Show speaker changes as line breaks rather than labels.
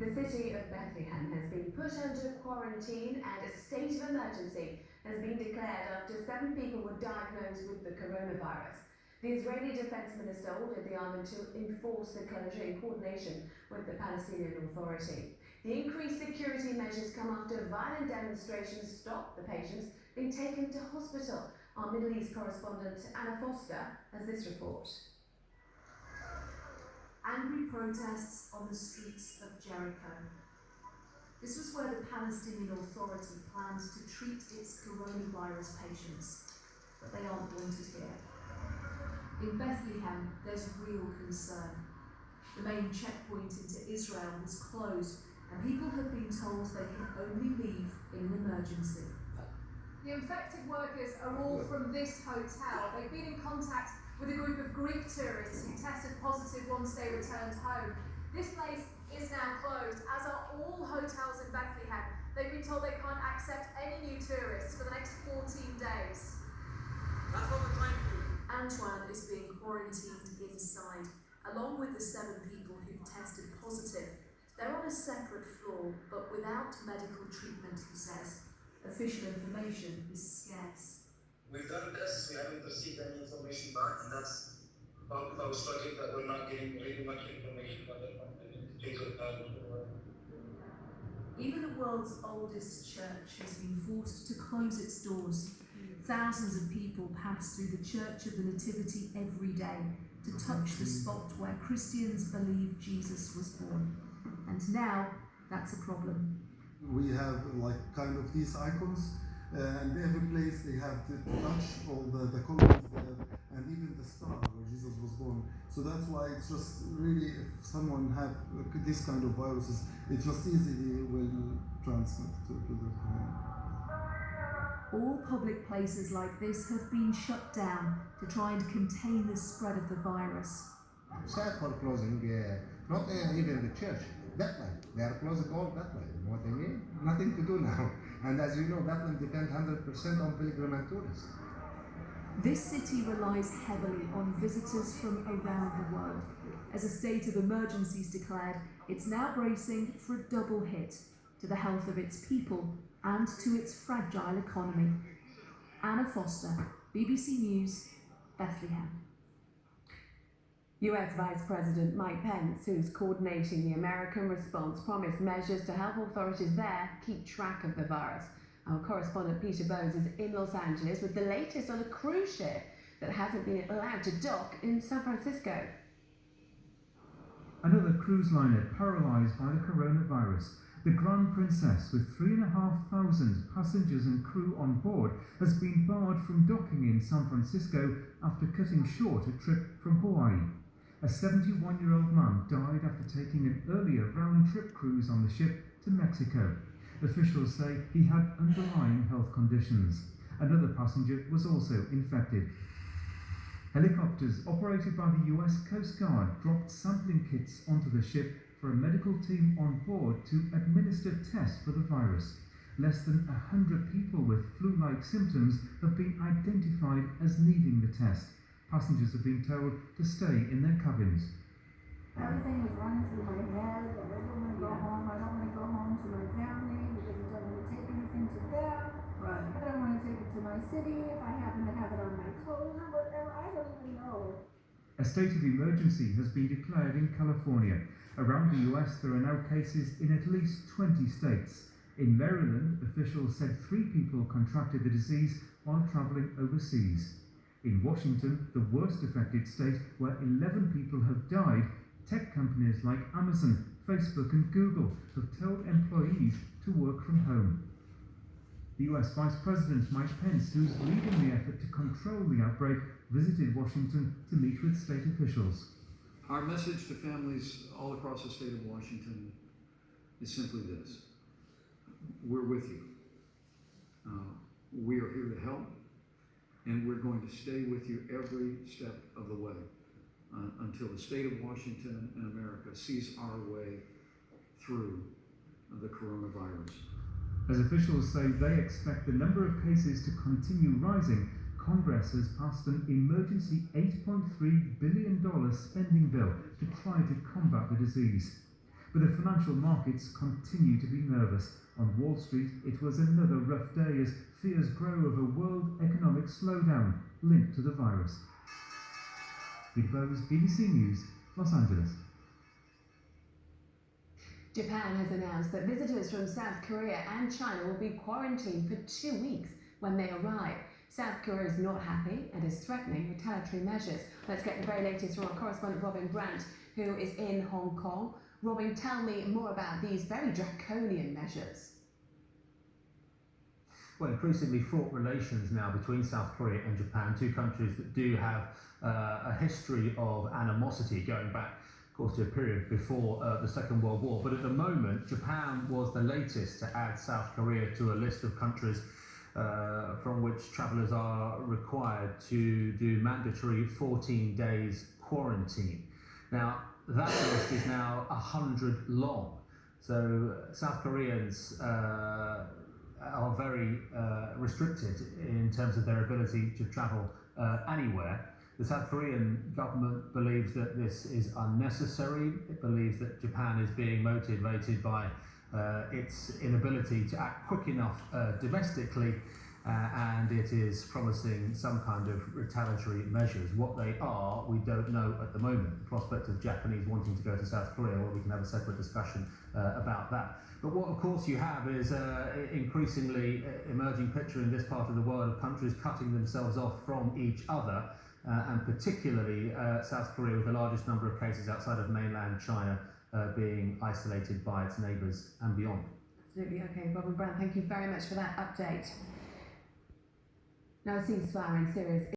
The city of Bethlehem has been put under quarantine and a state of emergency has been declared after 7 people were diagnosed with the coronavirus. The Israeli Defense Minister ordered the army to enforce the closure in coordination with the Palestinian Authority. The increased security measures come after violent demonstrations stopped the patients being taken to hospital. Our Middle East correspondent Anna Foster has this report.
Angry protests on the streets of Jericho. This was where the Palestinian Authority planned to treat its coronavirus patients, but they aren't wanted here. In Bethlehem, there's real concern. The main checkpoint into Israel was closed, and people have been told they can only leave in an emergency.
The infected workers are all from this hotel. They've been in contact with a group of Greek tourists who tested positive once they returned home. This place is now closed, as are all hotels in Bethlehem. They've been told they can't accept any new tourists for the next 14 days.
That's what we're trying to do.
Antoine is being quarantined inside, along with the 7 people who've tested positive. They're on a separate floor, but without medical treatment, he says. Official information is scarce.
We've done tests, we haven't received any information back, and that's part of our struggle, that we're not getting really much information about it.
Even the world's oldest church has been forced to close its doors. Thousands of people pass through the Church of the Nativity every day to touch the spot where Christians believe Jesus was born. And now, that's a problem.
We have kind of these icons, and every place they have to touch all the columns there, and even the star where Jesus was born. So that's why it's just really, if someone have this kind of viruses, it just easily will transmit to the community.
All public places like this have been shut down to try and contain the spread of the virus.
Sad for closing, not even the church, Bethlehem. They are closing all Bethlehem, you know what I mean? Nothing to do now. And as you know, Bethlehem depends 100% on pilgrim and tourists.
This city relies heavily on visitors from around the world. As a state of emergency is declared, it's now bracing for a double hit to the health of its people and to its fragile economy. Anna Foster, BBC News, Bethlehem.
US Vice President Mike Pence, who's coordinating the American response, promised measures to help authorities there keep track of the virus. Our correspondent Peter Bowes is in Los Angeles with the latest on a cruise ship that hasn't been allowed to dock in San Francisco.
Another cruise liner paralysed by the coronavirus. The Grand Princess, with 3,500 passengers and crew on board, has been barred from docking in San Francisco after cutting short a trip from Hawaii. A 71-year-old man died after taking an earlier round-trip cruise on the ship to Mexico. Officials say he had underlying health conditions. Another passenger was also infected. Helicopters operated by the US Coast Guard dropped sampling kits onto the ship for a medical team on board to administer tests for the virus. Less than 100 people with flu-like symptoms have been identified as needing the test. Passengers have been told to stay in their cabins.
Everything was running through my head. I don't want to go home. I don't want to go home to my family because I don't want to take anything to them. Right. I don't want to take it to my city if I happen to have it on my clothes or whatever. I don't even know.
A state of emergency has been declared in California. Around the US, there are now cases in at least 20 states. In Maryland, officials said 3 people contracted the disease while travelling overseas. In Washington, the worst affected state, where 11 people have died, tech companies like Amazon, Facebook and Google have told employees to work from home. The US Vice President Mike Pence, who's leading the effort to control the outbreak, visited Washington to meet with state officials.
Our message to families all across the state of Washington is simply this. We're with you. We are here to help, and we're going to stay with you every step of the way until the state of Washington and America sees our way through the coronavirus.
As officials say they expect the number of cases to continue rising, Congress has passed an emergency $8.3 billion spending bill to try to combat the disease. but the financial markets continue to be nervous. On Wall Street, it was another rough day as fears grow of a world economic slowdown linked to the virus. Big Bose, BBC News, Los Angeles.
Japan has announced that visitors from South Korea and China will be quarantined for 2 weeks when they arrive. South Korea is not happy and is threatening retaliatory measures. Let's get the very latest from our correspondent Robin Brandt, who is in Hong Kong. Robin, tell me more about these very draconian measures.
Well, increasingly fraught relations now between South Korea and Japan, two countries that do have a history of animosity going back, of course, to a period before the Second World War. But at the moment, Japan was the latest to add South Korea to a list of countries from which travellers are required to do mandatory 14 days quarantine. Now, that list is now 100 long. So South Koreans are very restricted in terms of their ability to travel anywhere. The South Korean government believes that this is unnecessary. It believes that Japan is being motivated by its inability to act quick enough domestically, and it is promising some kind of retaliatory measures. What they are, we don't know at the moment. The prospect of Japanese wanting to go to South Korea, well, we can have a separate discussion about that. But what, of course, you have is increasingly emerging picture in this part of the world of countries cutting themselves off from each other, and particularly South Korea, with the largest number of cases outside of mainland China, being isolated by its neighbours and beyond.
Absolutely. Okay, Robin Brandt, thank you very much for that update. Now, a ceasefire in Syria is